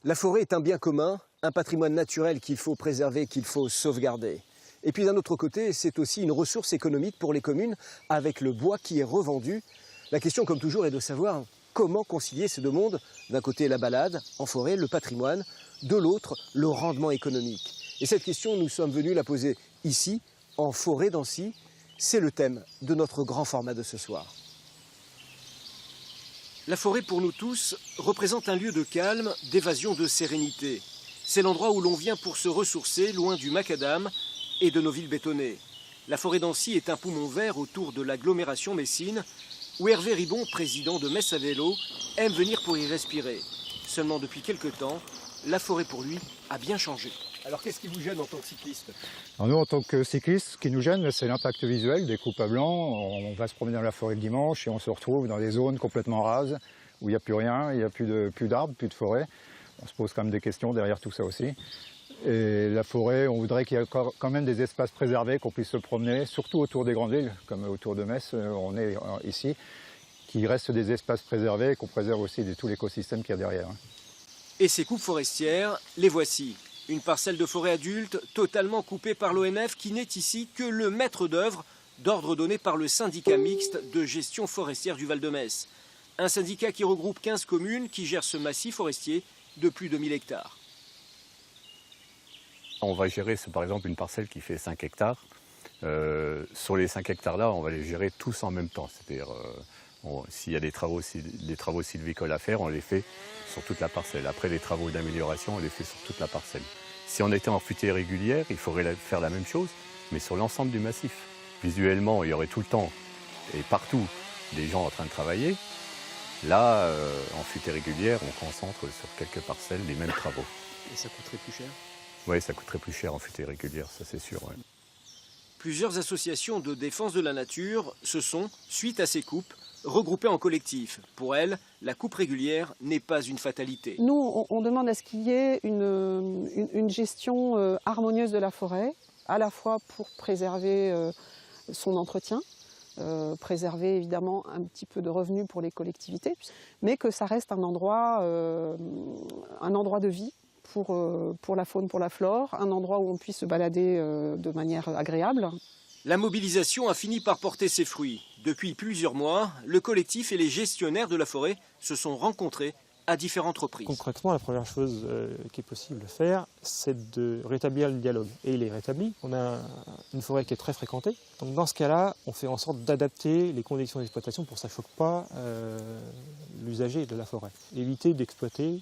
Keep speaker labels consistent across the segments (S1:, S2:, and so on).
S1: La forêt est un bien commun, un patrimoine naturel qu'il faut préserver, qu'il faut sauvegarder. Et puis d'un autre côté, c'est aussi une ressource économique pour les communes avec le bois qui est revendu. La question, comme toujours, est de savoir comment concilier ces deux mondes. D'un côté, la balade en forêt, le patrimoine, de l'autre, le rendement économique. Et cette question, nous sommes venus la poser ici, en forêt d'Ancy. C'est le thème de notre grand format de ce soir. La forêt, pour nous tous, représente un lieu de calme, d'évasion, de sérénité. C'est l'endroit où l'on vient pour se ressourcer, loin du macadam et de nos villes bétonnées. La forêt d'Ancy est un poumon vert autour de l'agglomération messine, où Hervé Ribon, président de Metz à vélo, aime venir pour y respirer. Seulement depuis quelque temps, la forêt pour lui a bien changé. Alors qu'est-ce qui vous gêne en tant que cycliste?
S2: Alors nous, en tant que cyclistes, ce qui nous gêne, c'est l'impact visuel des coupes à blanc. On va se promener dans la forêt le dimanche et on se retrouve dans des zones complètement rases où il n'y a plus rien, il n'y a plus d'arbres, plus de forêt. On se pose quand même des questions derrière tout ça aussi. Et la forêt, on voudrait qu'il y ait quand même des espaces préservés, qu'on puisse se promener, surtout autour des grandes villes, comme autour de Metz, on est ici, qu'il reste des espaces préservés et qu'on préserve aussi tout l'écosystème qu'il y a derrière.
S1: Et ces coupes forestières, les voici. Une parcelle de forêt adulte totalement coupée par l'ONF qui n'est ici que le maître d'œuvre d'ordre donné par le syndicat mixte de gestion forestière du Val-de-Metz. Un syndicat qui regroupe 15 communes qui gèrent ce massif forestier de plus de 1000 hectares.
S3: On va gérer par exemple une parcelle qui fait 5 hectares. Sur les 5 hectares-là, on va les gérer tous en même temps. C'est-à-dire, s'il y a des travaux sylvicoles à faire, on les fait sur toute la parcelle. Après, les travaux d'amélioration, on les fait sur toute la parcelle. Si on était en futée régulière, il faudrait faire la même chose, mais sur l'ensemble du massif. Visuellement, il y aurait tout le temps et partout des gens en train de travailler. Là, en futée régulière, on concentre sur quelques parcelles les mêmes travaux.
S1: Et ça coûterait plus cher?
S3: Oui, ça coûterait plus cher en futée régulière, ça c'est sûr. Ouais.
S1: Plusieurs associations de défense de la nature se sont, suite à ces coupes, regroupées en collectif. Pour elles, la coupe régulière n'est pas une fatalité.
S4: Nous, on demande à ce qu'il y ait une gestion harmonieuse de la forêt, à la fois pour préserver son entretien, préserver évidemment un petit peu de revenus pour les collectivités, mais que ça reste un endroit de vie pour la faune, pour la flore, un endroit où on puisse se balader de manière agréable.
S1: La mobilisation a fini par porter ses fruits. Depuis plusieurs mois, le collectif et les gestionnaires de la forêt se sont rencontrés à différentes reprises.
S5: Concrètement, la première chose qui est possible de faire, c'est de rétablir le dialogue. Et il est rétabli. On a une forêt qui est très fréquentée. Donc dans ce cas-là, on fait en sorte d'adapter les conditions d'exploitation pour que ça ne choque pas l'usager de la forêt. Éviter d'exploiter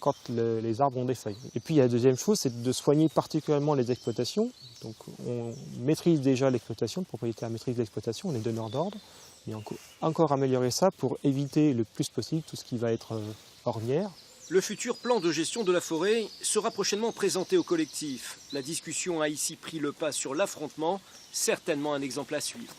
S5: quand les arbres ont des feuilles. Et puis la deuxième chose, c'est de soigner particulièrement les exploitations. Donc on maîtrise déjà l'exploitation, le propriétaire maîtrise l'exploitation, on est donneur d'ordre. Mais encore améliorer ça pour éviter le plus possible tout ce qui va être ornière.
S1: Le futur plan de gestion de la forêt sera prochainement présenté au collectif. La discussion a ici pris le pas sur l'affrontement, certainement un exemple à suivre.